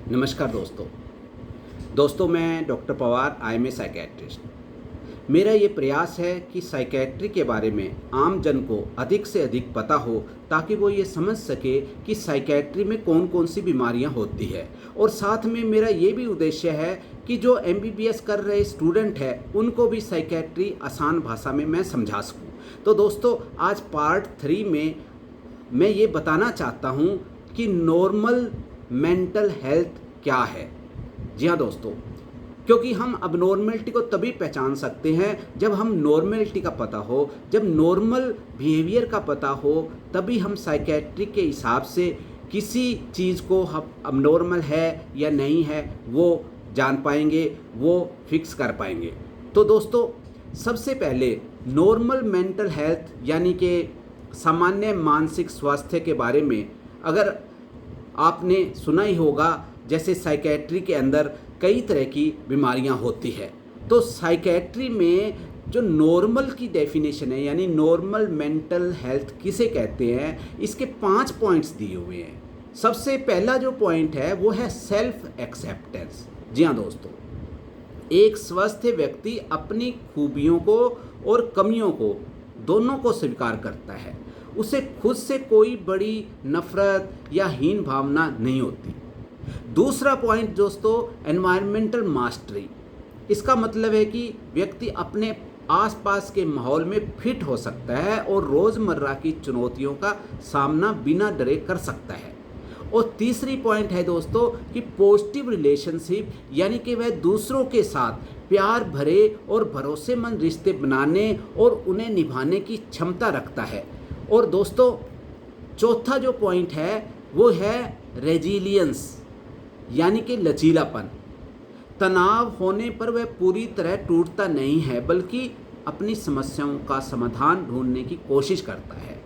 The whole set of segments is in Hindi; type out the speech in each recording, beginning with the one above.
नमस्कार दोस्तों मैं doctor Pawar I am a psychiatrist. मेरा ये प्रयास है कि साइकेट्री के बारे में आम जन को अधिक से अधिक पता हो ताकि वो ये समझ सके कि साइकेट्री में कौन कौन सी बीमारियां होती है। और साथ में मेरा ये भी उद्देश्य है कि जो एमबीबीएस कर रहे स्टूडेंट हैं उनको भी साइकेट्री आसान भाषा में मैं समझा सकूं। तो दोस्तों आज पार्ट 3 में मैं ये बताना चाहता हूँ कि नॉर्मल मेंटल हेल्थ क्या है। जी हाँ दोस्तों, क्योंकि हम अबनॉर्मलिटी को तभी पहचान सकते हैं जब हम नॉर्मलिटी का पता हो, जब नॉर्मल बिहेवियर का पता हो, तभी हम साइकेट्रिक के हिसाब से किसी चीज़ को हम अबनॉर्मल है या नहीं है वो जान पाएंगे, वो फिक्स कर पाएंगे। तो दोस्तों सबसे पहले नॉर्मल मेंटल हेल्थ यानी कि सामान्य मानसिक स्वास्थ्य के बारे में अगर आपने सुना ही होगा, जैसे साइकेट्री के अंदर कई तरह की बीमारियां होती है। तो साइकेट्री में जो नॉर्मल की डेफिनेशन है यानी नॉर्मल मेंटल हेल्थ किसे कहते हैं, इसके 5 पॉइंट्स दिए हुए हैं। सबसे पहला जो पॉइंट है वो है सेल्फ एक्सेप्टेंस। जी हाँ दोस्तों, एक स्वस्थ व्यक्ति अपनी खूबियों को और कमियों को दोनों को स्वीकार करता है। उसे खुद से कोई बड़ी नफरत या हीन भावना नहीं होती। दूसरा पॉइंट दोस्तों, एनवायरमेंटल मास्टरी। इसका मतलब है कि व्यक्ति अपने आसपास के माहौल में फिट हो सकता है और रोज़मर्रा की चुनौतियों का सामना बिना डरे कर सकता है। और तीसरी पॉइंट है दोस्तों कि पॉजिटिव रिलेशनशिप, यानी कि वह दूसरों के साथ प्यार भरे और भरोसेमंद रिश्ते बनाने और उन्हें निभाने की क्षमता रखता है। और दोस्तों चौथा जो पॉइंट है वो है रेजिलियंस, यानी कि लचीलापन। तनाव होने पर वह पूरी तरह टूटता नहीं है बल्कि अपनी समस्याओं का समाधान ढूंढने की कोशिश करता है।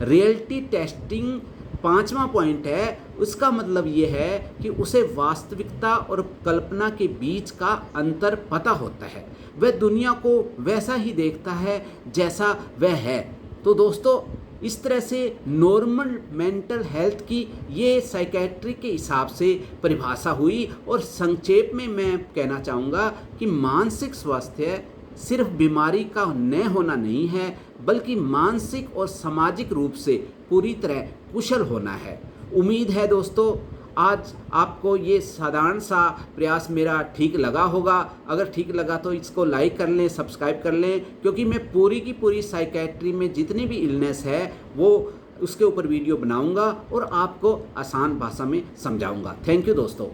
रियलिटी टेस्टिंग 5वां पॉइंट है। उसका मतलब ये है कि उसे वास्तविकता और कल्पना के बीच का अंतर पता होता है। वह दुनिया को वैसा ही देखता है जैसा वह है। तो दोस्तों इस तरह से नॉर्मल मेंटल हेल्थ की ये साइकेट्री के हिसाब से परिभाषा हुई। और संक्षेप में मैं कहना चाहूँगा कि मानसिक स्वास्थ्य सिर्फ बीमारी का न होना नहीं है बल्कि मानसिक और सामाजिक रूप से पूरी तरह कुशल होना है। उम्मीद है दोस्तों आज आपको ये साधारण सा प्रयास मेरा ठीक लगा होगा। अगर ठीक लगा तो इसको लाइक कर लें, सब्सक्राइब कर लें, क्योंकि मैं पूरी की पूरी साइकेट्री में जितनी भी इलनेस है वो उसके ऊपर वीडियो बनाऊंगा और आपको आसान भाषा में समझाऊंगा। थैंक यू दोस्तों।